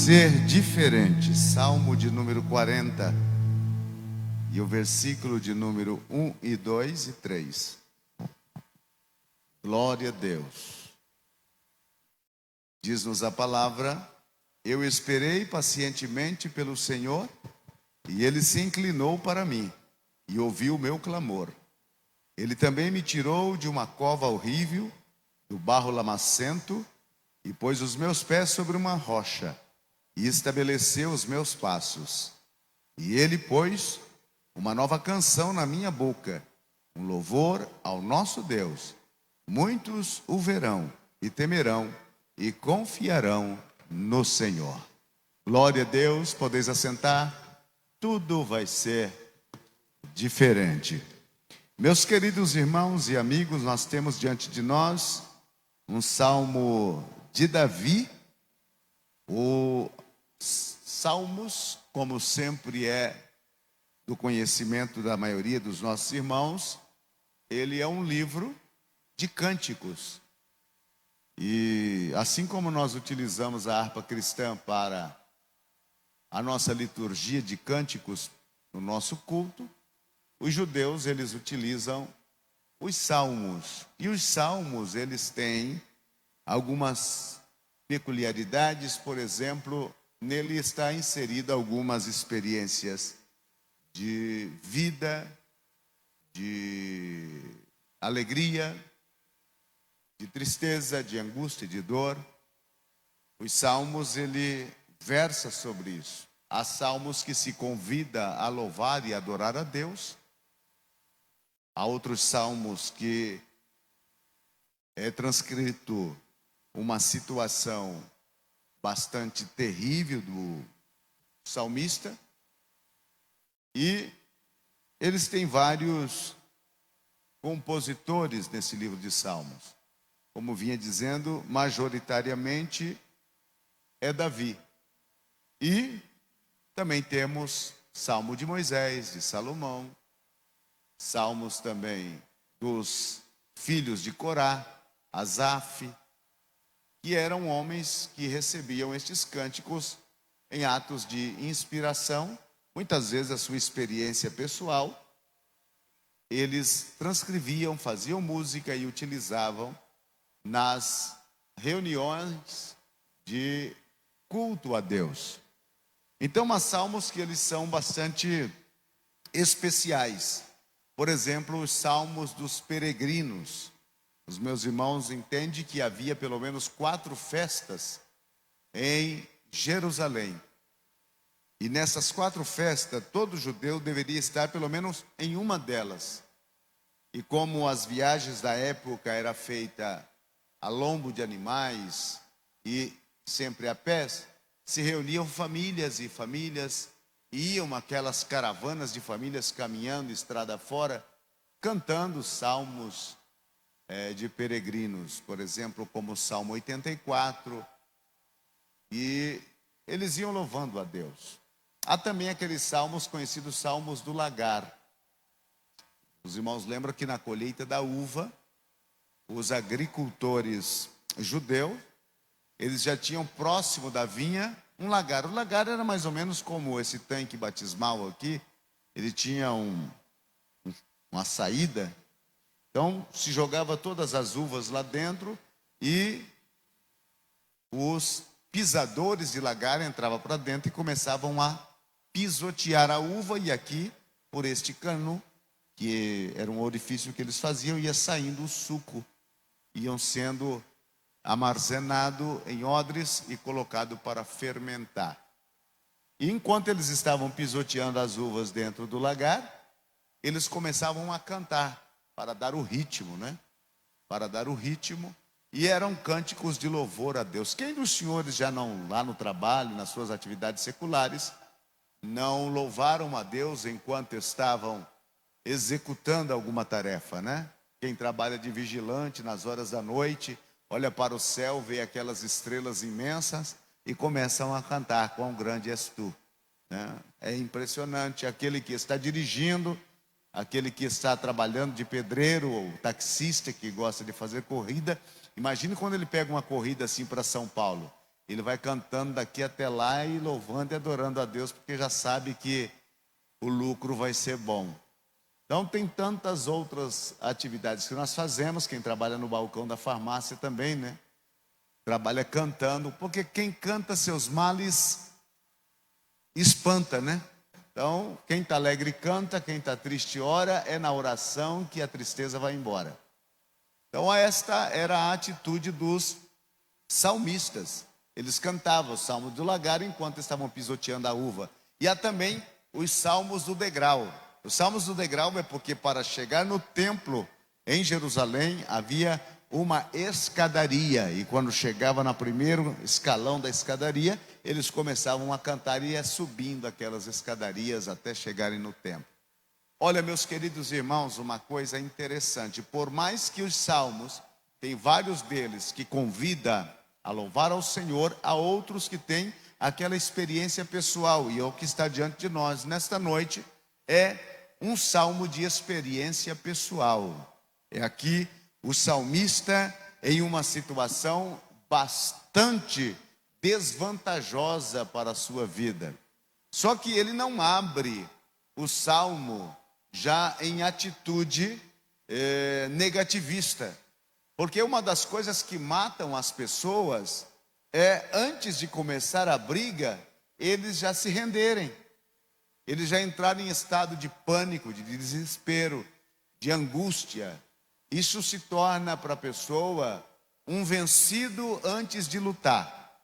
ser diferente. Salmo de número 40 e o versículo de número 1 e 2 e 3. Glória a Deus. Diz-nos a palavra: eu esperei pacientemente pelo Senhor, e Ele se inclinou para mim e ouviu o meu clamor. Ele também me tirou de uma cova horrível, do barro lamacento, e pôs os meus pés sobre uma rocha, e estabeleceu os meus passos. E Ele pôs uma nova canção na minha boca, um louvor ao nosso Deus. Muitos o verão e temerão e confiarão no Senhor. Glória a Deus. Podeis assentar. Tudo vai ser diferente. Meus queridos irmãos e amigos, nós temos diante de nós um salmo de Davi. Os salmos, como sempre é do conhecimento da maioria dos nossos irmãos, ele é um livro de cânticos. E assim como nós utilizamos a harpa cristã para a nossa liturgia de cânticos no nosso culto, os judeus, eles utilizam os salmos. E os salmos, eles têm algumas peculiaridades. Por exemplo, nele está inserida algumas experiências de vida, de alegria, de tristeza, de angústia, de dor. Os salmos, ele versa sobre isso. Há salmos que se convida a louvar e adorar a Deus. Há outros salmos que é transcrito uma situação bastante terrível do salmista. E eles têm vários compositores nesse livro de Salmos. Como vinha dizendo, majoritariamente é Davi. E também temos Salmo de Moisés, de Salomão, salmos também dos filhos de Corá, Asaf, que eram homens que recebiam estes cânticos em atos de inspiração. Muitas vezes a sua experiência pessoal, eles transcreviam, faziam música e utilizavam nas reuniões de culto a Deus. Então, há salmos que eles são bastante especiais. Por exemplo, os salmos dos peregrinos. Os meus irmãos entendem que havia pelo menos 4 festas em Jerusalém. E nessas 4 festas, todo judeu deveria estar pelo menos em uma delas. E como as viagens da época eram feitas a lombo de animais e sempre a pé, se reuniam famílias e famílias, e iam aquelas caravanas de famílias caminhando estrada fora, cantando salmos de peregrinos, por exemplo, como o Salmo 84, e eles iam louvando a Deus. Há também aqueles salmos conhecidos, salmos do lagar. Os irmãos lembram que na colheita da uva, os agricultores judeus, eles já tinham próximo da vinha um lagar. O lagar era mais ou menos como esse tanque batismal aqui. Ele tinha uma saída. Então, se jogava todas as uvas lá dentro e os pisadores de lagar entravam para dentro e começavam a pisotear a uva. E aqui, por este cano, que era um orifício que eles faziam, ia saindo o suco. Iam sendo armazenado em odres e colocado para fermentar. E enquanto eles estavam pisoteando as uvas dentro do lagar, eles começavam a cantar para dar o ritmo, né? Para dar o ritmo. E eram cânticos de louvor a Deus. Quem dos senhores já não, lá no trabalho, nas suas atividades seculares, não louvaram a Deus enquanto estavam executando alguma tarefa, né? Quem trabalha de vigilante nas horas da noite, olha para o céu, vê aquelas estrelas imensas e começam a cantar: quão grande és tu, né? É impressionante. Aquele que está dirigindo, aquele que está trabalhando de pedreiro, ou taxista que gosta de fazer corrida, imagine quando ele pega uma corrida assim para São Paulo. ele vai cantando daqui até lá e louvando e adorando a Deus, porque já sabe que o lucro vai ser bom. Então tem tantas outras atividades que nós fazemos. Quem trabalha no balcão da farmácia também, né? Trabalha cantando, porque quem canta seus males espanta, né? Então, quem está alegre canta, quem está triste ora, é na oração que a tristeza vai embora. Então, esta era a atitude dos salmistas. Eles cantavam o salmo do lagar enquanto estavam pisoteando a uva. E há também os salmos do degrau. Os salmos do degrau é porque para chegar no templo em Jerusalém havia uma escadaria, e quando chegava no primeiro escalão da escadaria, eles começavam a cantar e ia subindo aquelas escadarias até chegarem no templo. Olha, meus queridos irmãos, uma coisa interessante: por mais que os salmos, tem vários deles que convida a louvar ao Senhor, há outros que têm aquela experiência pessoal, e é o que está diante de nós nesta noite, é um salmo de experiência pessoal. É aqui o salmista em uma situação bastante desvantajosa para a sua vida. Só que ele não abre o salmo já em atitude negativista. Porque uma das coisas que matam as pessoas é, antes de começar a briga, eles já se renderem. Eles já entraram em estado de pânico, de desespero, de angústia. Isso se torna para a pessoa um vencido antes de lutar.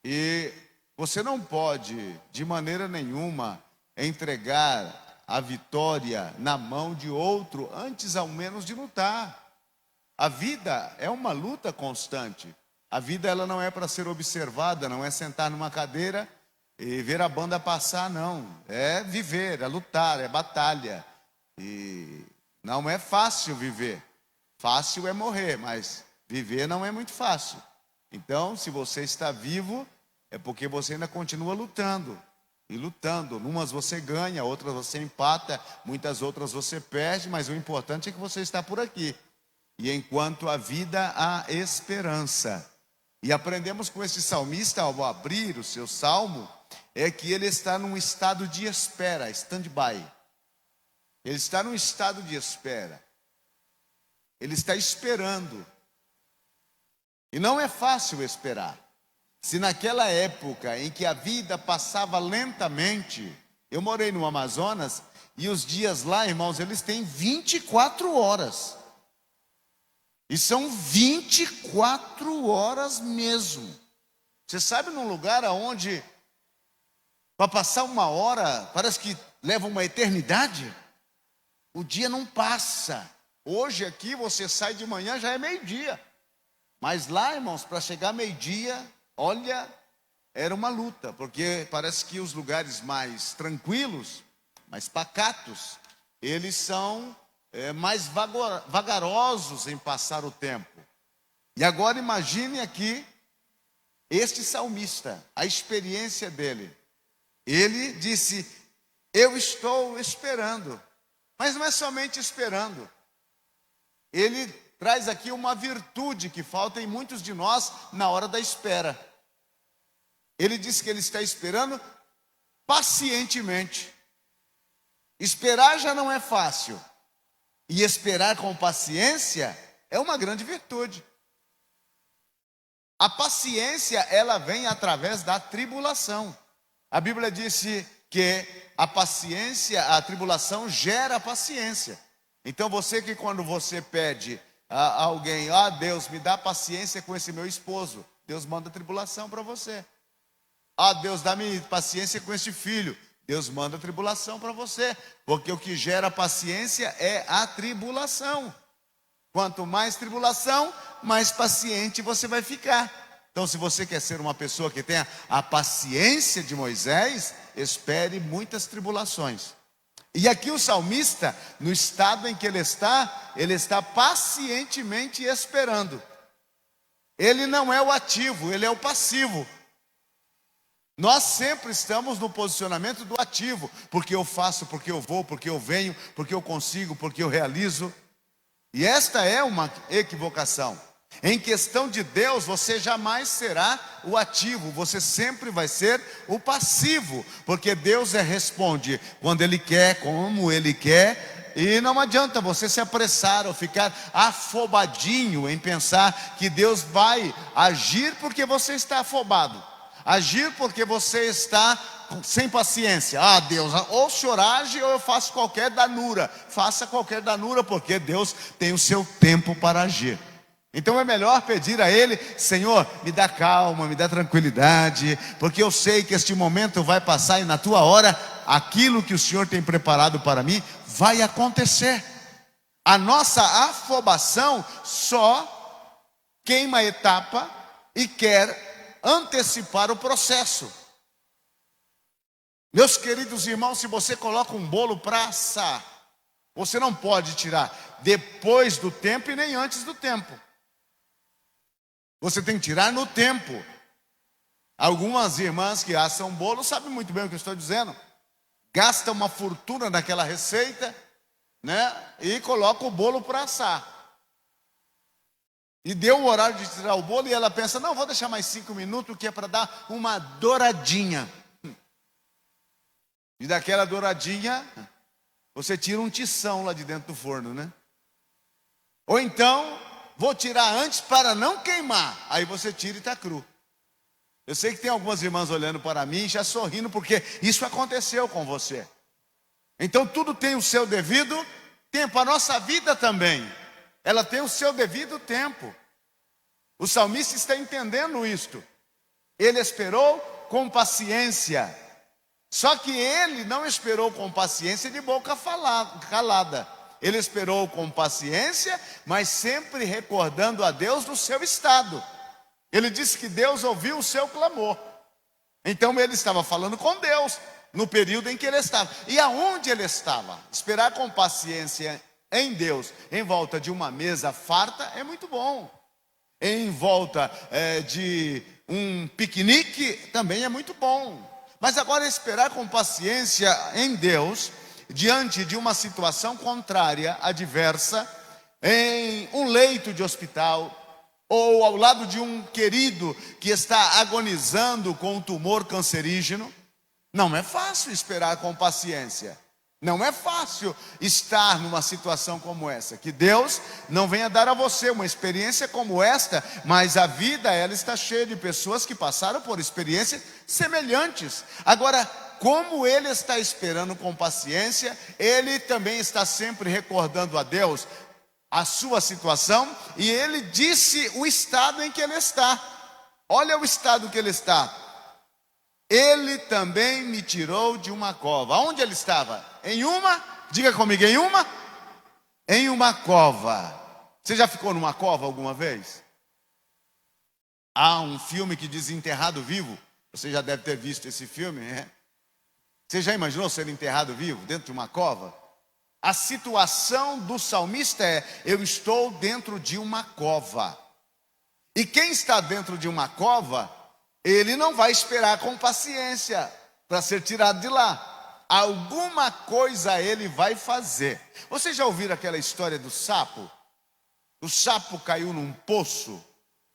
E você não pode, de maneira nenhuma, entregar a vitória na mão de outro antes, ao menos, de lutar. A vida é uma luta constante. A vida, ela não é para ser observada, não é sentar numa cadeira e ver a banda passar, não. É viver, é lutar, é batalha. E não é fácil viver. Fácil é morrer, mas viver não é muito fácil. Então, se você está vivo, é porque você ainda continua lutando. E lutando, umas você ganha, outras você empata, muitas outras você perde, mas o importante é que você está por aqui. E enquanto a vida, há esperança. E aprendemos com esse salmista, ao abrir o seu salmo, é que ele está num estado de espera, stand-by. Ele está num estado de espera. Ele está esperando. E não é fácil esperar. Se naquela época em que a vida passava lentamente, eu morei no Amazonas, e os dias lá, irmãos, eles têm 24 horas. E são 24 horas mesmo. Você sabe, num lugar onde, para passar uma hora, parece que leva uma eternidade? O dia não passa. Hoje aqui você sai de manhã, já é meio-dia. Mas lá, irmãos, para chegar meio-dia, olha, era uma luta. Porque parece que os lugares mais tranquilos, mais pacatos, eles são mais vagarosos em passar o tempo. E agora imagine aqui este salmista, a experiência dele. Ele disse: eu estou esperando. Mas não é somente esperando. Ele traz aqui uma virtude que falta em muitos de nós na hora da espera. Ele diz que ele está esperando pacientemente. Esperar já não é fácil. E esperar com paciência é uma grande virtude. A paciência, ela vem através da tribulação. A Bíblia disse que a paciência, a tribulação gera paciência. Então você que quando você pede a alguém: Deus, me dá paciência com esse meu esposo, Deus manda tribulação para você. Deus, dá-me paciência com esse filho, Deus manda tribulação para você. Porque o que gera paciência é a tribulação. Quanto mais tribulação, mais paciente você vai ficar. Então, se você quer ser uma pessoa que tenha a paciência de Moisés, espere muitas tribulações. E aqui o salmista, no estado em que ele está pacientemente esperando. Ele não é o ativo, ele é o passivo. Nós sempre estamos no posicionamento do ativo, porque eu faço, porque eu vou, porque eu venho, porque eu consigo, porque eu realizo. E esta é uma equivocação. Em questão de Deus, você jamais será o ativo, você sempre vai ser o passivo, porque Deus responde quando Ele quer, como Ele quer, e não adianta você se apressar ou ficar afobadinho em pensar que Deus vai agir porque você está afobado, agir porque você está sem paciência. Ah, Deus, ou o Senhor age ou eu faço qualquer danura. Faça qualquer danura, porque Deus tem o seu tempo para agir. Então é melhor pedir a Ele: Senhor, me dá calma, me dá tranquilidade, porque eu sei que este momento vai passar e na Tua hora, aquilo que o Senhor tem preparado para mim vai acontecer. A nossa afobação só queima a etapa e quer antecipar o processo. Meus queridos irmãos, se você coloca um bolo para assar, você não pode tirar depois do tempo e nem antes do tempo. Você tem que tirar no tempo. Algumas irmãs que assam bolo sabem muito bem o que eu estou dizendo. Gastam uma fortuna naquela receita, né? E colocam o bolo para assar. E deu o horário de tirar o bolo e ela pensa: não, vou deixar mais 5 minutos, que é para dar uma douradinha. E daquela douradinha, você tira um tição lá de dentro do forno, né? Ou então, vou tirar antes para não queimar. Aí você tira e está cru. Eu sei que tem algumas irmãs olhando para mim, já sorrindo, porque isso aconteceu com você. Então tudo tem o seu devido tempo. A nossa vida também, ela tem o seu devido tempo. O salmista está entendendo isto. Ele esperou com paciência. Só que ele não esperou com paciência de boca calada. Ele esperou com paciência, mas sempre recordando a Deus do seu estado. Ele disse que Deus ouviu o seu clamor. Então ele estava falando com Deus no período em que ele estava. E aonde ele estava? Esperar com paciência em Deus, em volta de uma mesa farta, é muito bom. Em volta de um piquenique também é muito bom. Mas agora esperar com paciência em Deus, diante de uma situação contrária, adversa, em um leito de hospital, ou ao lado de um querido que está agonizando com um tumor cancerígeno, não é fácil esperar com paciência. Não é fácil estar numa situação como essa. Que Deus não venha dar a você uma experiência como esta, mas a vida, ela está cheia de pessoas que passaram por experiências semelhantes. Agora, como ele está esperando com paciência, ele também está sempre recordando a Deus a sua situação, e ele disse o estado em que ele está. Olha o estado que ele está. Ele também me tirou de uma cova. Onde ele estava? Em uma, diga comigo, em uma? Em uma cova. Você já ficou numa cova alguma vez? Há um filme que diz Enterrado Vivo. Você já deve ter visto esse filme, né? Você já imaginou ser enterrado vivo dentro de uma cova? A situação do salmista é: eu estou dentro de uma cova. E quem está dentro de uma cova, ele não vai esperar com paciência para ser tirado de lá. Alguma coisa ele vai fazer. Vocês já ouviram aquela história do sapo? O sapo caiu num poço,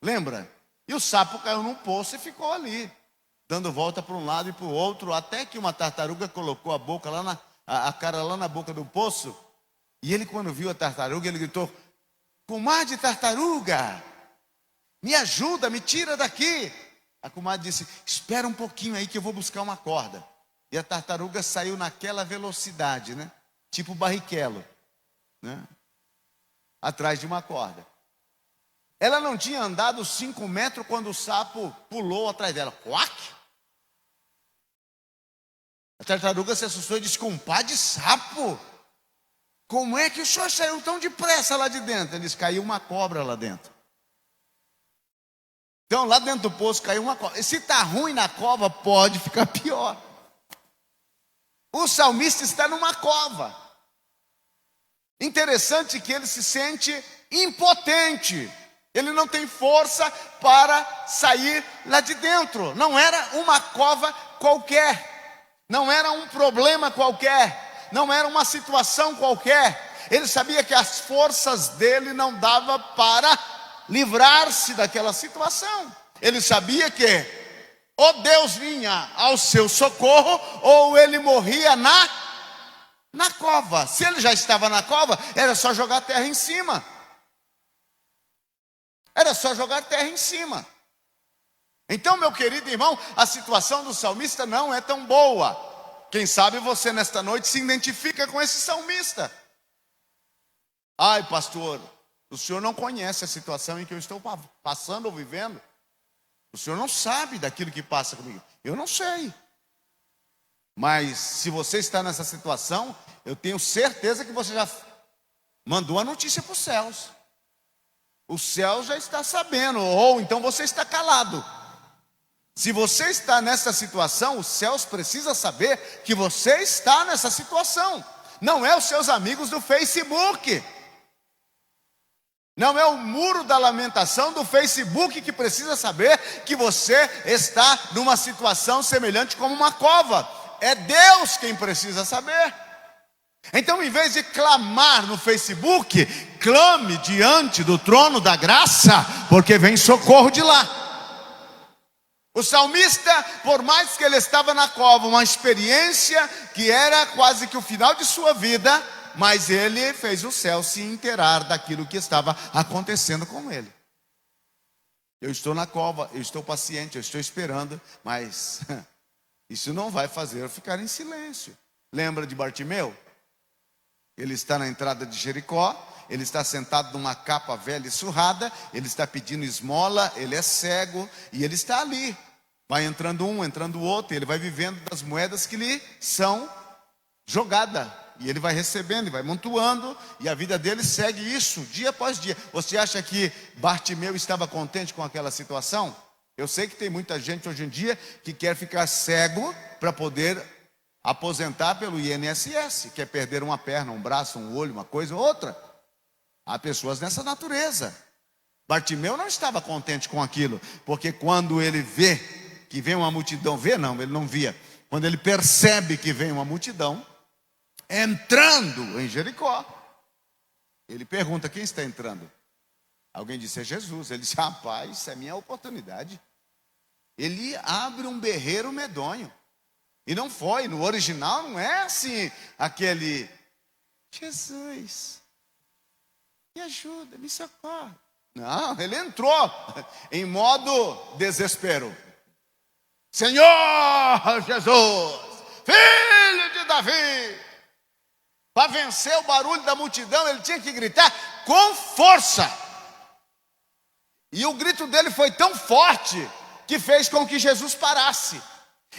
lembra? E o sapo caiu num poço e ficou ali, dando volta para um lado e para o outro, até que uma tartaruga colocou a boca lá a cara lá na boca do poço. E ele, quando viu a tartaruga, ele gritou: comadre tartaruga, me ajuda, me tira daqui. A comadre disse: espera um pouquinho aí que eu vou buscar uma corda. E a tartaruga saiu naquela velocidade, né? Tipo Barrichello, né? Atrás de uma corda. Ela não tinha andado 5 metros quando o sapo pulou atrás dela. Quack! A tartaruga se assustou e disse: compadre sapo, como é que o senhor saiu tão depressa lá de dentro? Ele disse: caiu uma cobra lá dentro. Então lá dentro do poço caiu uma cobra. E se está ruim na cova, pode ficar pior. O salmista está numa cova. Interessante que ele se sente impotente. Ele não tem força para sair lá de dentro. Não era uma cova qualquer. Não era um problema qualquer. Não era uma situação qualquer. Ele sabia que as forças dele não davam para livrar-se daquela situação. Ele sabia que ou Deus vinha ao seu socorro, ou ele morria na cova. Se ele já estava na cova, era só jogar terra em cima. Era só jogar terra em cima. Então, meu querido irmão, a situação do salmista não é tão boa. Quem sabe você nesta noite se identifica com esse salmista. Ai, pastor, o senhor não conhece a situação em que eu estou passando ou vivendo. O senhor não sabe daquilo que passa comigo. Eu não sei. Mas se você está nessa situação, eu tenho certeza que você já mandou a notícia para os céus. O céu já está sabendo, ou então você está calado. Se você está nessa situação, os céus precisam saber que você está nessa situação. Não é os seus amigos do Facebook. Não é o muro da lamentação do Facebook que precisa saber que você está numa situação semelhante como uma cova. É Deus quem precisa saber. Então, em vez de clamar no Facebook, clame diante do trono da graça, porque vem socorro de lá. O salmista, por mais que ele estava na cova, uma experiência que era quase que o final de sua vida, mas ele fez o céu se inteirar daquilo que estava acontecendo com ele. Eu estou na cova, eu estou paciente, eu estou esperando, mas isso não vai fazer eu ficar em silêncio. Lembra de Bartimeu? Ele está na entrada de Jericó, ele está sentado numa capa velha e surrada, ele está pedindo esmola, ele é cego e ele está ali. Vai entrando um, entrando o outro, e ele vai vivendo das moedas que lhe são jogadas. E ele vai recebendo, e vai montuando, e a vida dele segue isso, dia após dia. Você acha que Bartimeu estava contente com aquela situação? Eu sei que tem muita gente hoje em dia que quer ficar cego para poder aposentar pelo INSS, quer perder uma perna, um braço, um olho, uma coisa ou outra. Há pessoas nessa natureza. Bartimeu não estava contente com aquilo, porque quando ele vê que vem uma multidão, ele não via. Quando ele percebe que vem uma multidão entrando em Jericó, ele pergunta: quem está entrando? Alguém disse: é Jesus. Ele disse: rapaz, isso é minha oportunidade. Ele abre um berreiro medonho. E não foi, no original não é assim, aquele: Jesus, me ajuda, me socorre. Não, ele entrou em modo desespero. Senhor Jesus, Filho de Davi. Para vencer o barulho da multidão, ele tinha que gritar com força. E o grito dele foi tão forte que fez com que Jesus parasse.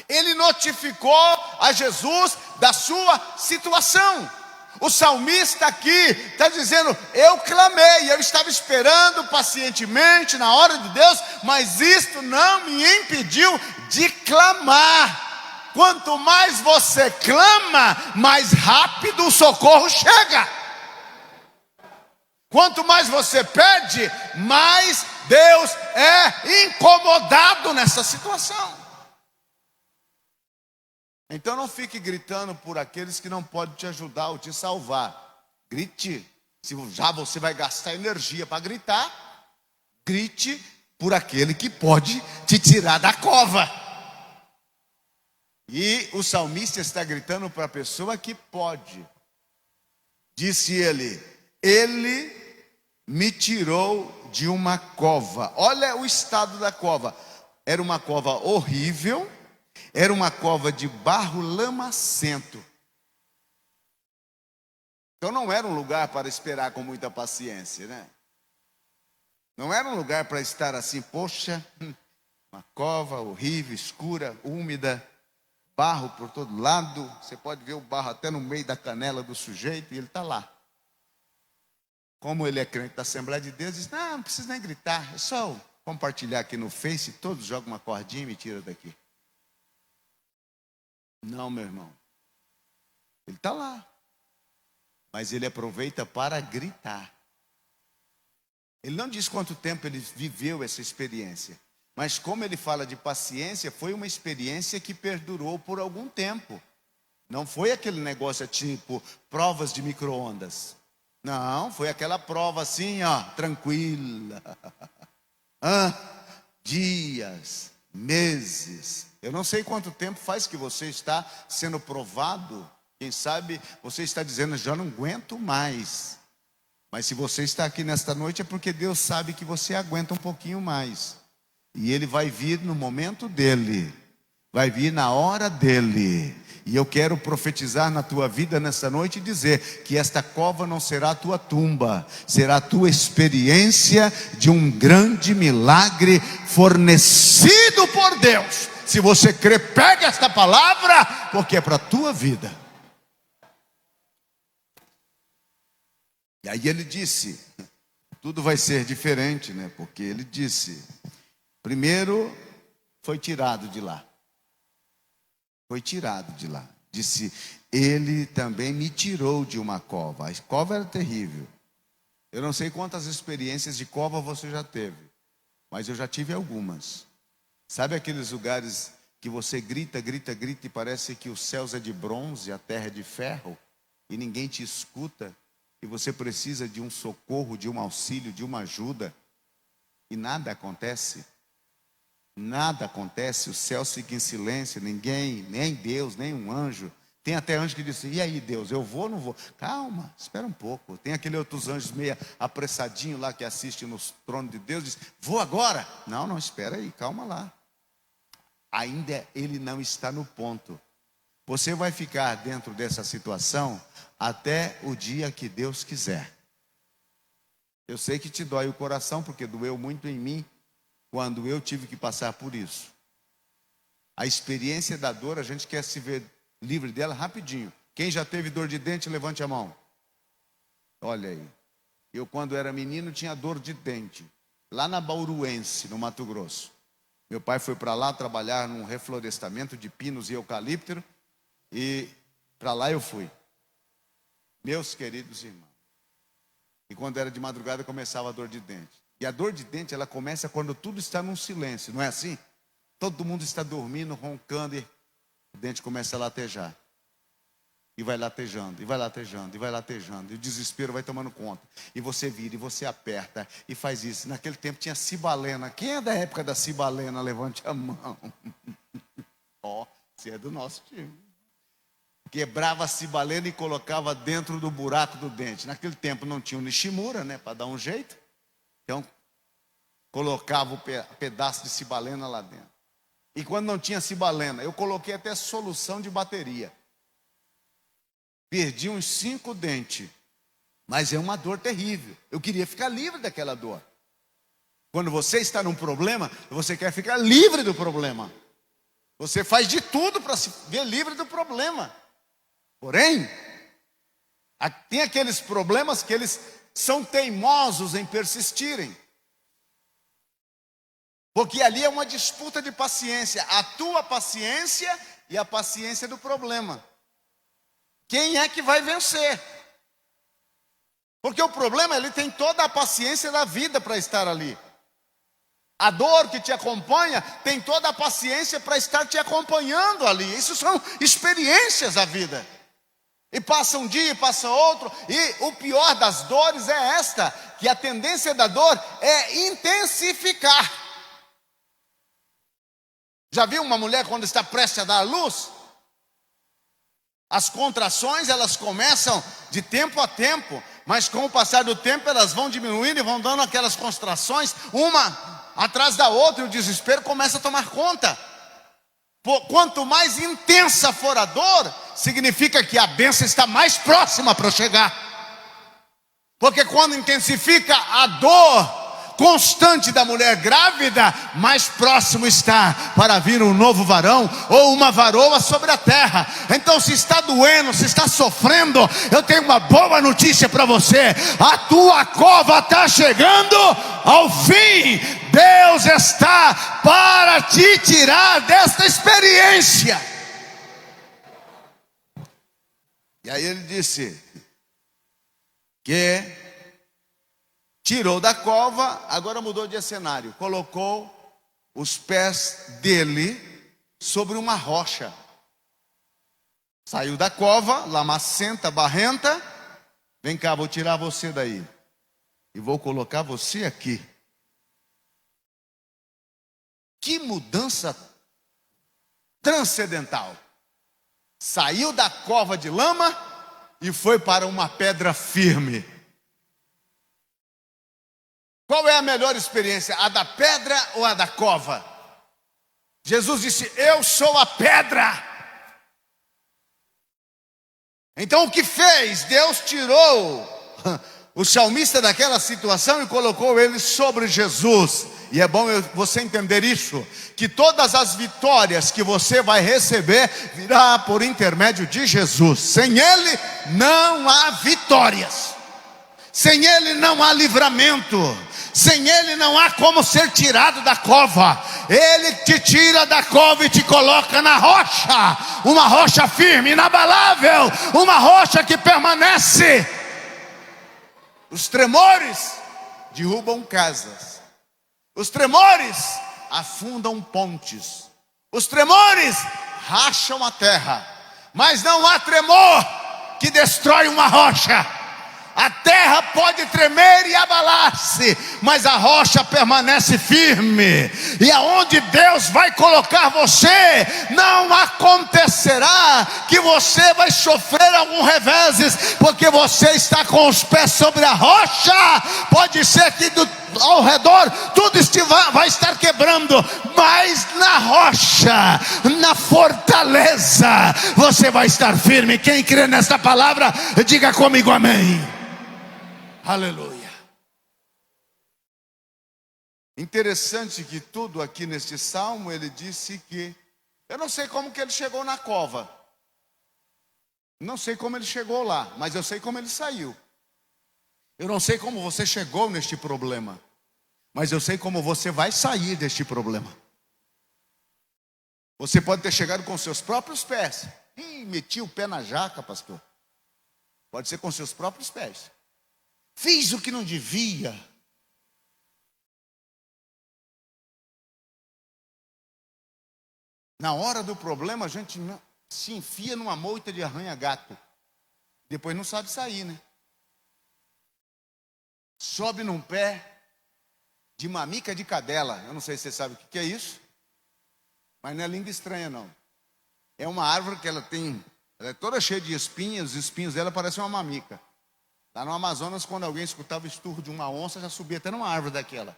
Ele notificou a Jesus da sua situação. O salmista aqui está dizendo: eu clamei, eu estava esperando pacientemente na hora de Deus, mas isto não me impediu de clamar. Quanto mais você clama, mais rápido o socorro chega. Quanto mais você pede, mais Deus é incomodado nessa situação. Então não fique gritando por aqueles que não podem te ajudar ou te salvar. Grite. Se já você vai gastar energia para gritar, grite por aquele que pode te tirar da cova. E o salmista está gritando para a pessoa que pode. Disse ele: ele me tirou de uma cova. Olha o estado da cova. Era uma cova horrível. Era uma cova de barro lamacento. Então não era um lugar para esperar com muita paciência, né? Não era um lugar para estar assim: poxa, uma cova horrível, escura, úmida, barro por todo lado. Você pode ver o barro até no meio da canela do sujeito, e ele está lá. Como ele é crente da Assembleia de Deus, diz: não precisa nem gritar, é só compartilhar aqui no Face, todos jogam uma cordinha e me tiram daqui. Não, meu irmão. Ele está lá. Mas ele aproveita para gritar. Ele não diz quanto tempo ele viveu essa experiência. Mas como ele fala de paciência, foi uma experiência que perdurou por algum tempo. Não foi aquele negócio tipo provas de micro-ondas. Não, foi aquela prova assim, ó, tranquila. Dias, meses. Eu não sei quanto tempo faz que você está sendo provado. Quem sabe você está dizendo, já não aguento mais. Mas se você está aqui nesta noite é porque Deus sabe que você aguenta um pouquinho mais. E Ele vai vir no momento dEle. Vai vir na hora dEle. E eu quero profetizar na tua vida nesta noite e dizer que esta cova não será a tua tumba, será a tua experiência de um grande milagre fornecido por Deus. Se você crê, pega esta palavra, porque é para a tua vida. E aí ele disse, tudo vai ser diferente, né? Porque ele disse, primeiro foi tirado de lá. Foi tirado de lá. Disse, ele também me tirou de uma cova. A cova era terrível. Eu não sei quantas experiências de cova você já teve, mas eu já tive algumas. Sabe aqueles lugares que você grita, grita, grita e parece que os céus é de bronze, a terra é de ferro, e ninguém te escuta, e você precisa de um socorro, de um auxílio, de uma ajuda, e nada acontece? Nada acontece, o céu fica em silêncio, ninguém, nem Deus, nem um anjo. Tem até anjo que diz, e aí Deus, eu vou ou não vou? Calma, espera um pouco. Tem aqueles outros anjos meio apressadinho lá que assistem no trono de Deus, diz, vou agora? Não, não, espera aí, calma lá. Ainda ele não está no ponto. Você vai ficar dentro dessa situação até o dia que Deus quiser. Eu sei que te dói o coração, porque doeu muito em mim, quando eu tive que passar por isso. A experiência da dor, a gente quer se ver livre dela rapidinho. Quem já teve dor de dente, levante a mão. Olha aí. Eu, quando era menino, tinha dor de dente. Lá na Bauruense, no Mato Grosso. Meu pai foi para lá trabalhar num reflorestamento de pinos e eucalipto. E para lá eu fui. Meus queridos irmãos. E quando era de madrugada, começava a dor de dente. E a dor de dente, ela começa quando tudo está num silêncio, não é assim? Todo mundo está dormindo, roncando, e o dente começa a latejar. E vai latejando, e vai latejando, e vai latejando. E o desespero vai tomando conta. E você vira, e você aperta, e faz isso. Naquele tempo tinha cibalena. Quem é da época da cibalena? Levante a mão. Você é do nosso time. Quebrava a cibalena e colocava dentro do buraco do dente. Naquele tempo não tinha o Nishimura, né? Para dar um jeito. Então, colocava o pedaço de cibalena lá dentro. E quando não tinha cibalena, eu coloquei até solução de bateria. Perdi uns 5 dentes. Mas é uma dor terrível. Eu queria ficar livre daquela dor. Quando você está num problema, você quer ficar livre do problema. Você faz de tudo para se ver livre do problema. Porém, tem aqueles problemas que eles são teimosos em persistirem. Porque ali é uma disputa de paciência. A tua paciência e a paciência do problema. Quem é que vai vencer? Porque o problema, ele tem toda a paciência da vida para estar ali. A dor que te acompanha tem toda a paciência para estar te acompanhando ali. Isso são experiências da vida. E passa um dia, passa outro. E o pior das dores é esta, que a tendência da dor é intensificar. Já viu uma mulher quando está prestes a dar à luz? As contrações, elas começam de tempo a tempo, mas com o passar do tempo elas vão diminuindo e vão dando aquelas contrações, uma atrás da outra, e o desespero começa a tomar conta. Quanto mais intensa for a dor, significa que a bênção está mais próxima para chegar. Porque quando intensifica a dor constante da mulher grávida, mais próximo está para vir um novo varão ou uma varoa sobre a terra. Então, se está doendo, se está sofrendo, eu tenho uma boa notícia para você: a tua cova está chegando ao fim. Deus está para te tirar desta experiência. E aí ele disse que tirou da cova, agora mudou de cenário. Colocou os pés dele sobre uma rocha. Saiu da cova, lamacenta, barrenta, Vem cá, vou tirar você daí e vou colocar você aqui. Que mudança transcendental. Saiu da cova de lama e foi para uma pedra firme. Qual é a melhor experiência? A da pedra ou a da cova? Jesus disse: eu sou a pedra. Então o que fez? Deus tirou o salmista daquela situação e colocou ele sobre Jesus. E é bom você entender isso, que todas as vitórias que você vai receber virá por intermédio de Jesus. Sem Ele não há vitórias, sem Ele não há livramento, sem Ele não há como ser tirado da cova. Ele te tira da cova e te coloca na rocha, uma rocha firme, inabalável, uma rocha que permanece. Os tremores derrubam casas, os tremores afundam pontes, os tremores racham a terra, mas não há tremor que destrói uma rocha. A terra pode tremer e abalar-se, mas a rocha permanece firme. E aonde Deus vai colocar você, não acontecerá que você vai sofrer algum reveses, porque você está com os pés sobre a rocha. Pode ser que ao redor tudo vai estar quebrando, mas na rocha, na fortaleza, você vai estar firme. Quem crê nesta palavra, diga comigo amém. Aleluia. Interessante que tudo aqui neste salmo ele disse que, eu não sei como que ele chegou na cova, não sei como ele chegou lá, mas eu sei como ele saiu. Eu não sei como você chegou neste problema, mas eu sei como você vai sair deste problema. Você pode ter chegado com seus próprios pés. Meti o pé na jaca, pastor. Pode ser com seus próprios pés. Fiz o que não devia. Na hora do problema, a gente se enfia numa moita de arranha-gato. Depois não sabe sair, né? Sobe num pé de mamica de cadela. Eu não sei se você sabe o que é isso, mas não é língua estranha, não. É uma árvore que ela é toda cheia de espinhos. Os espinhos dela parecem uma mamica. Lá no Amazonas, quando alguém escutava o esturro de uma onça, já subia até numa árvore daquela.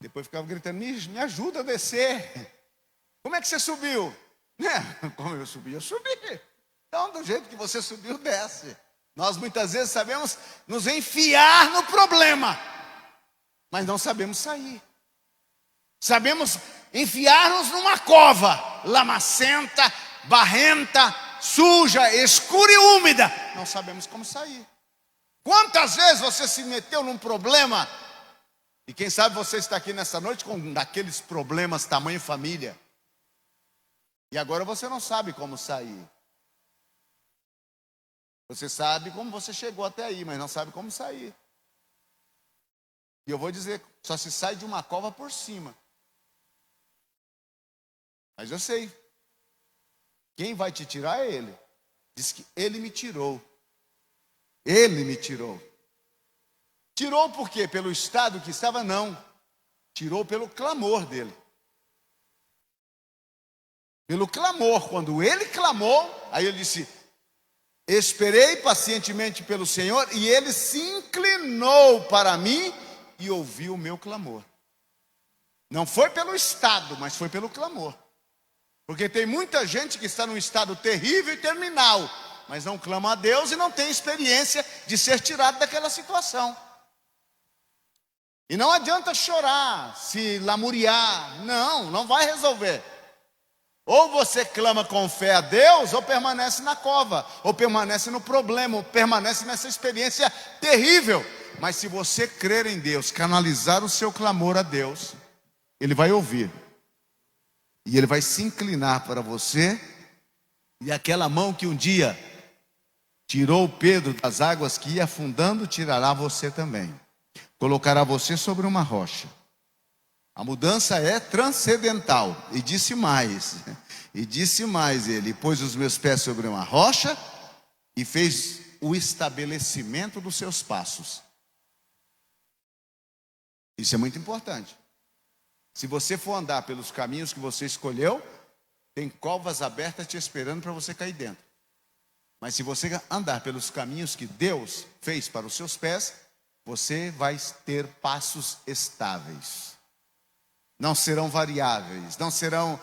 Depois ficava gritando: me ajuda a descer. Como é que você subiu? Como eu subi? Eu subi. Então, do jeito que você subiu, desce. Nós muitas vezes sabemos nos enfiar no problema, mas não sabemos sair. Sabemos enfiar-nos numa cova lamacenta, barrenta, suja, escura e úmida. Não sabemos como sair. Quantas vezes você se meteu num problema, e quem sabe você está aqui nessa noite com daqueles problemas tamanho família, e agora você não sabe como sair. Você sabe como você chegou até aí, mas não sabe como sair. E eu vou dizer, só se sai de uma cova por cima. Mas eu sei, quem vai te tirar é Ele. Diz que Ele me tirou. Ele me tirou. Tirou por quê? Pelo estado que estava? Não. Tirou pelo clamor dele. Pelo clamor. Quando ele clamou, aí ele disse: esperei pacientemente pelo Senhor, e ele se inclinou para mim e ouviu o meu clamor. Não foi pelo estado, mas foi pelo clamor. Porque tem muita gente que está num estado terrível e terminal, mas não clama a Deus e não tem experiência de ser tirado daquela situação. E não adianta chorar, se lamuriar, não vai resolver. Ou você clama com fé a Deus, ou permanece na cova, ou permanece no problema, ou permanece nessa experiência terrível. Mas se você crer em Deus, canalizar o seu clamor a Deus, Ele vai ouvir. E Ele vai se inclinar para você, e aquela mão que um dia tirou Pedro das águas que ia afundando, tirará você também. Colocará você sobre uma rocha. A mudança é transcendental. E disse mais ele: pôs os meus pés sobre uma rocha e fez o estabelecimento dos seus passos. Isso é muito importante. Se você for andar pelos caminhos que você escolheu, tem covas abertas te esperando para você cair dentro. Mas se você andar pelos caminhos que Deus fez para os seus pés, você vai ter passos estáveis. Não serão variáveis, não serão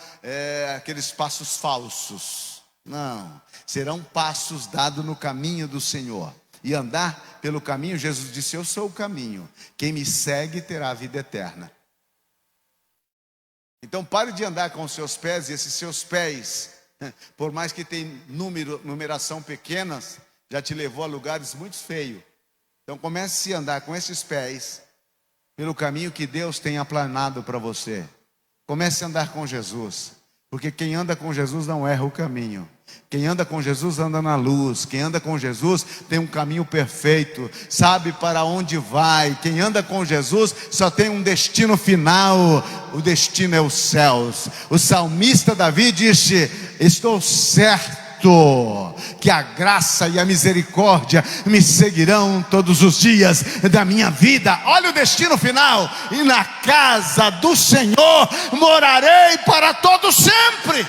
aqueles passos falsos. Não, serão passos dados no caminho do Senhor. E andar pelo caminho, Jesus disse: eu sou o caminho. Quem me segue terá a vida eterna. Então pare de andar com os seus pés, e esses seus pés, por mais que tenham numeração pequenas, já te levou a lugares muito feios. Então comece a andar com esses pés pelo caminho que Deus tem aplanado para você. Comece a andar com Jesus, porque quem anda com Jesus não erra o caminho. Quem anda com Jesus anda na luz. Quem anda com Jesus tem um caminho perfeito, sabe para onde vai. Quem anda com Jesus só tem um destino final. O destino é os céus. O salmista Davi disse: estou certo que a graça e a misericórdia me seguirão todos os dias da minha vida. Olha o destino final: e na casa do Senhor morarei para todo sempre.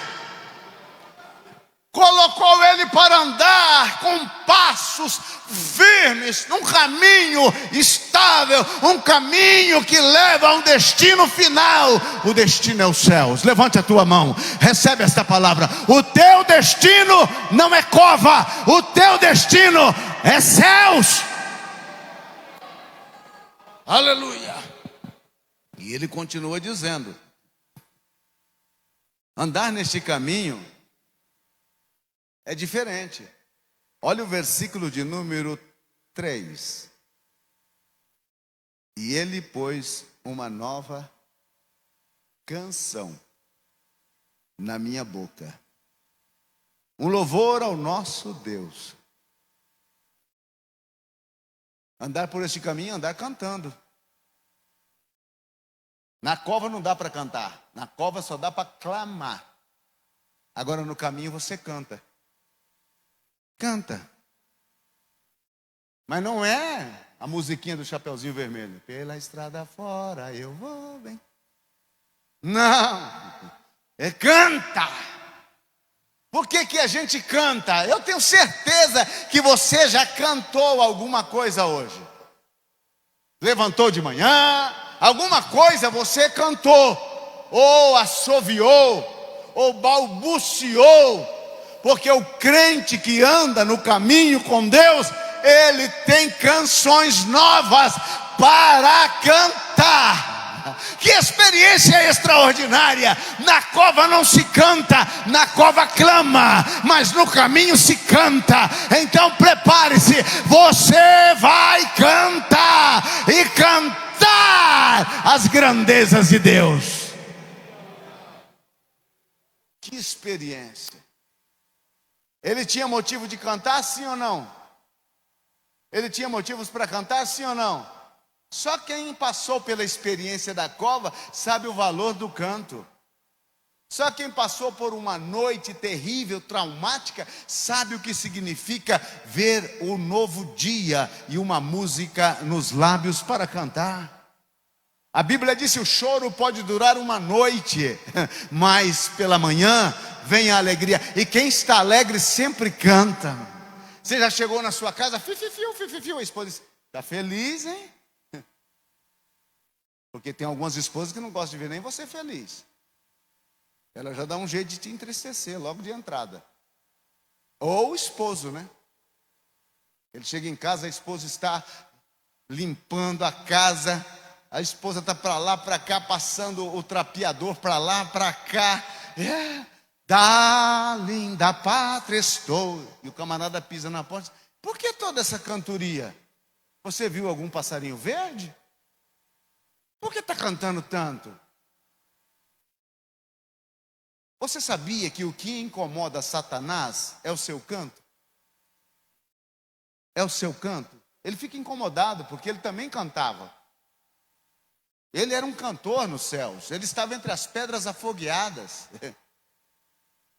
Colocou ele para andar com passos firmes, num caminho estável, um caminho que leva a um destino final. O destino é os céus. Levante a tua mão, recebe esta palavra. O teu destino não é cova, o teu destino é céus. Aleluia. E ele continua dizendo: andar neste caminho é diferente. Olha o versículo de número 3. E ele pôs uma nova canção na minha boca, um louvor ao nosso Deus. Andar por este caminho é andar cantando. Na cova não dá para cantar, na cova só dá para clamar. Agora no caminho você canta. Canta. Mas não é a musiquinha do Chapeuzinho Vermelho. Pela estrada fora eu vou bem. Não. É canta. Por que a gente canta? Eu tenho certeza que você já cantou alguma coisa hoje. Levantou de manhã, alguma coisa você cantou, ou assoviou, ou balbuciou. Porque o crente que anda no caminho com Deus, ele tem canções novas para cantar. Que experiência extraordinária! Na cova não se canta, na cova clama, mas no caminho se canta. Então prepare-se, você vai cantar e cantar as grandezas de Deus. Que experiência! Ele tinha motivo de cantar, sim ou não? Ele tinha motivos para cantar, sim ou não? Só quem passou pela experiência da cova sabe o valor do canto. Só quem passou por uma noite terrível, traumática, sabe o que significa ver o novo dia e uma música nos lábios para cantar. A Bíblia diz que o choro pode durar uma noite, mas pela manhã vem a alegria. E quem está alegre sempre canta. Você já chegou na sua casa, fiu, a esposa diz: está feliz, hein? Porque tem algumas esposas que não gostam de ver nem você feliz. Ela já dá um jeito de te entristecer logo de entrada. Ou o esposo, né? Ele chega em casa, a esposa está limpando a casa, a esposa está para lá, para cá, passando o trapeador para lá, para cá. Da linda pátria estou. E o camarada pisa na porta. Por que toda essa cantoria? Você viu algum passarinho verde? Por que está cantando tanto? Você sabia que o que incomoda Satanás é o seu canto? É o seu canto. Ele fica incomodado porque ele também cantava. Ele era um cantor nos céus. Ele estava entre as pedras afogueadas.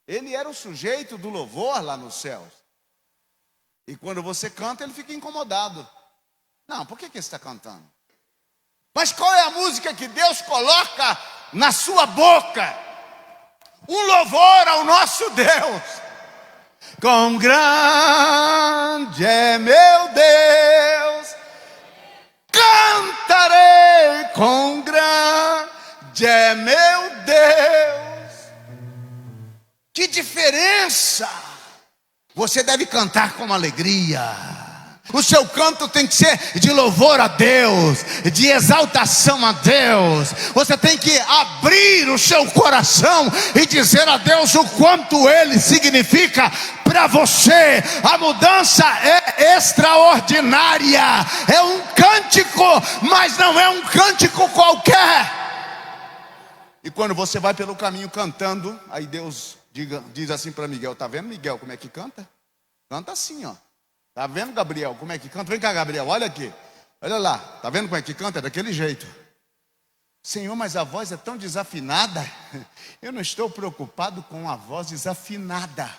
Ele era o sujeito do louvor lá nos céus. E quando você canta, ele fica incomodado. Não, por que você está cantando? Mas qual é a música que Deus coloca na sua boca? Um louvor ao nosso Deus. Quão grande é meu Deus, cantarei, quão grande é meu Deus. Que diferença! Você deve cantar com alegria. O seu canto tem que ser de louvor a Deus, de exaltação a Deus. Você tem que abrir o seu coração e dizer a Deus o quanto Ele significa para você. A mudança é extraordinária. É um cântico, mas não é um cântico qualquer. E quando você vai pelo caminho cantando, aí Deus diz assim para Miguel: tá vendo, Miguel, como é que canta? Canta assim, ó. Tá vendo, Gabriel, como é que canta? Vem cá, Gabriel, olha aqui. Olha lá, tá vendo como é que canta? É daquele jeito. Senhor, mas a voz é tão desafinada. Eu não estou preocupado com a voz desafinada.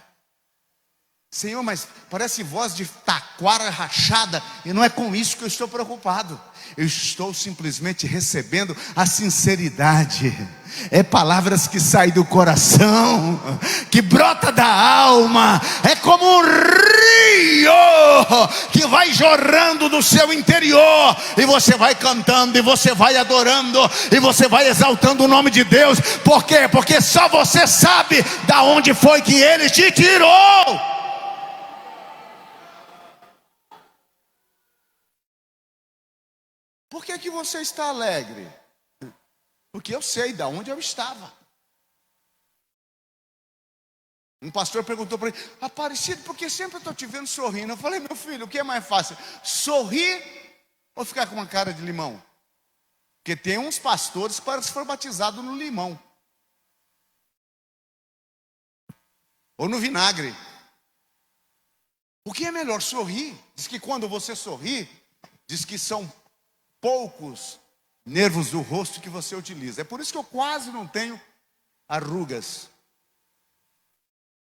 Senhor, mas parece voz de taquara rachada. E não é com isso que eu estou preocupado. Eu estou simplesmente recebendo a sinceridade. É palavras que saem do coração, que brota da alma. É como um rio que vai jorrando do seu interior. E você vai cantando, e você vai adorando, e você vai exaltando o nome de Deus. Por quê? Porque só você sabe da onde foi que Ele te tirou. Por que você está alegre? Porque eu sei de onde eu estava. Um pastor perguntou para ele: Aparecido, porque sempre eu estou te vendo sorrindo. Eu falei: meu filho, o que é mais fácil? Sorrir ou ficar com uma cara de limão? Porque tem uns pastores que parecem que foram batizados no limão. Ou no vinagre. O que é melhor? Sorrir. Diz que quando você sorri, diz que são poucos nervos do rosto que você utiliza. É por isso que eu quase não tenho arrugas.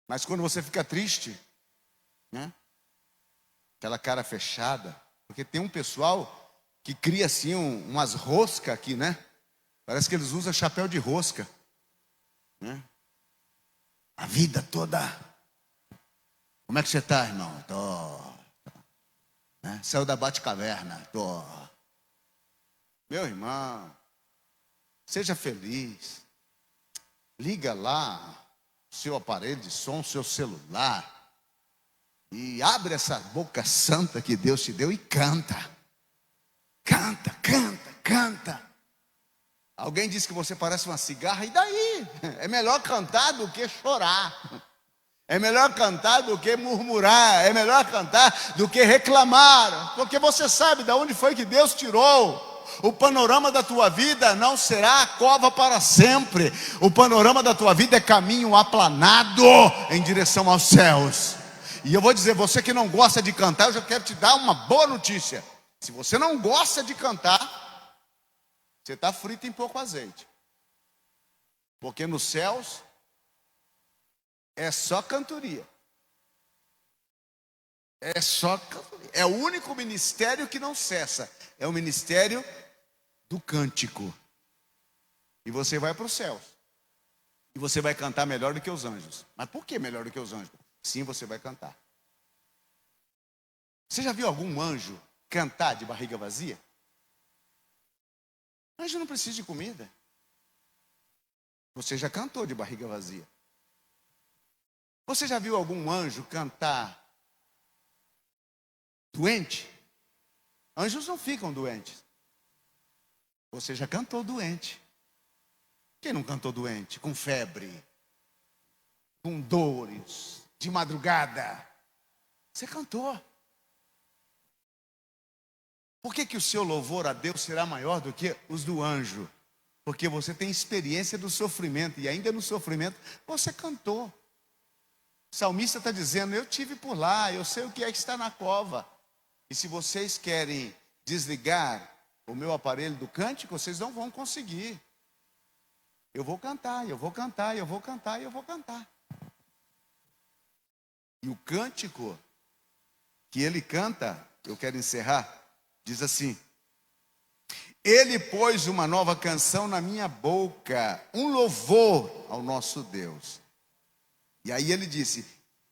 Mas quando você fica triste, né? Aquela cara fechada. Porque tem um pessoal que cria assim umas roscas aqui, né? Parece que eles usam chapéu de rosca, né? A vida toda. Como é que você está, irmão? Tô. Né? Saiu da Bate-Caverna. Tô. Meu irmão, seja feliz. Liga lá o seu aparelho de som, o seu celular, e abre essa boca santa que Deus te deu e canta. Canta, canta, canta. Alguém disse que você parece uma cigarra, e daí? É melhor cantar do que chorar. É melhor cantar do que murmurar. É melhor cantar do que reclamar. Porque você sabe de onde foi que Deus tirou. O panorama da tua vida não será cova para sempre. O panorama da tua vida é caminho aplanado em direção aos céus. E eu vou dizer, você que não gosta de cantar, eu já quero te dar uma boa notícia. Se você não gosta de cantar, você está frito em pouco azeite. Porque nos céus é só cantoria. É só cantoria. É o único ministério que não cessa. É o ministério do cântico. E você vai para os céus. E você vai cantar melhor do que os anjos. Mas por que melhor do que os anjos? Sim, você vai cantar. Você já viu algum anjo cantar de barriga vazia? Anjo não precisa de comida. Você já cantou de barriga vazia. Você já viu algum anjo cantar doente? Anjos não ficam doentes. Você já cantou doente. Quem não cantou doente? Com febre, com dores, de madrugada. Você cantou. Por que o seu louvor a Deus será maior do que os do anjo? Porque você tem experiência do sofrimento. E ainda no sofrimento você cantou. O salmista está dizendo: eu tive por lá, eu sei o que é que está na cova. E se vocês querem desligar o meu aparelho do cântico, vocês não vão conseguir. Eu vou cantar, eu vou cantar, eu vou cantar, eu vou cantar. E o cântico que ele canta, eu quero encerrar, diz assim: Ele pôs uma nova canção na minha boca, um louvor ao nosso Deus. E aí ele disse: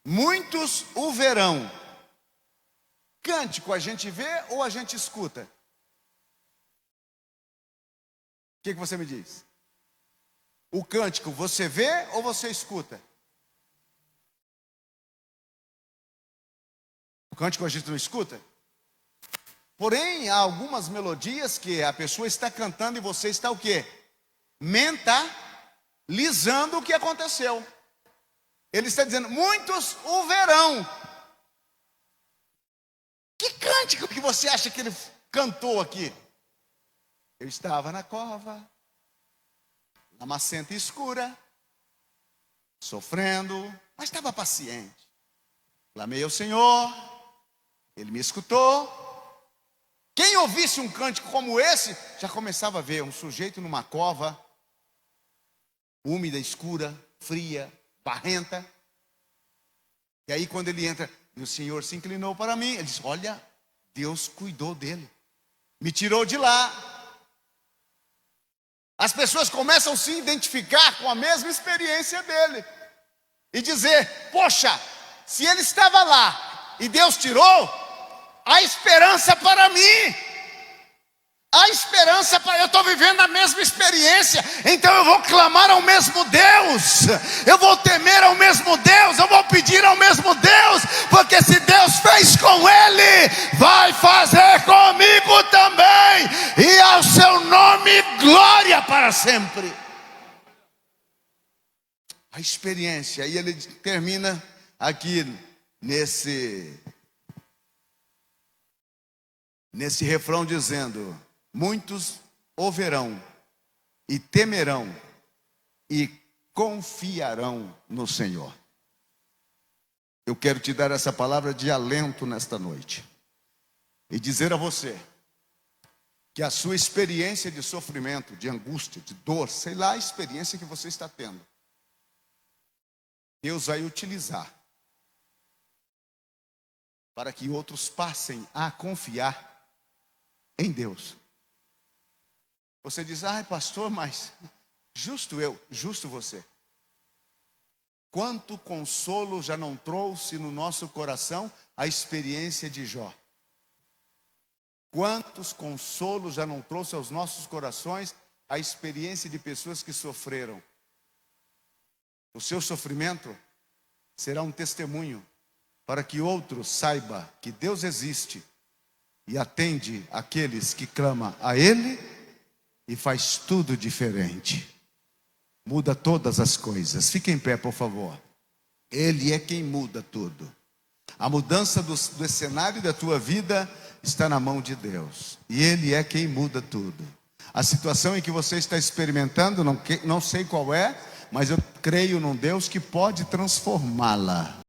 muitos o verão. Cântico a gente vê ou a gente escuta? O que você me diz? O cântico você vê ou você escuta? O cântico a gente não escuta? Porém, há algumas melodias que a pessoa está cantando e você está o quê? Mentalizando o que aconteceu. Ele está dizendo, muitos o verão. Que cântico que você acha que ele cantou aqui? Eu estava na cova, lamacenta e escura, sofrendo, mas estava paciente. Clamei ao Senhor, Ele me escutou. Quem ouvisse um cântico como esse, já começava a ver um sujeito numa cova, úmida, escura, fria, barrenta. E aí quando ele entra, e o Senhor se inclinou para mim, ele disse, olha, Deus cuidou dele, me tirou de lá. As pessoas começam a se identificar com a mesma experiência dele e dizer, poxa, se ele estava lá e Deus tirou, há esperança para mim. Há esperança para... Eu estou vivendo a mesma experiência, então eu vou clamar ao mesmo Deus, eu vou temer ao mesmo Deus, eu vou pedir ao mesmo Deus, porque se Deus fez com ele, vai fazer comigo também, e ao seu nome glória para sempre. A experiência, e ele termina aqui nesse refrão dizendo, muitos o verão e temerão e confiarão no Senhor. Eu quero te dar essa palavra de alento nesta noite e dizer a você que a sua experiência de sofrimento, de angústia, de dor, sei lá a experiência que você está tendo, Deus vai utilizar para que outros passem a confiar em Deus. Você diz, ai pastor, mas justo eu, justo você. Quanto consolo já não trouxe no nosso coração a experiência de Jó? Quantos consolos já não trouxe aos nossos corações a experiência de pessoas que sofreram? O seu sofrimento será um testemunho para que outro saiba que Deus existe e atende aqueles que clamam a Ele e faz tudo diferente. Muda todas as coisas. Fique em pé, por favor. Ele é quem muda tudo. A mudança do cenário da tua vida está na mão de Deus. E Ele é quem muda tudo. A situação em que você está experimentando, não sei qual é, mas eu creio num Deus que pode transformá-la.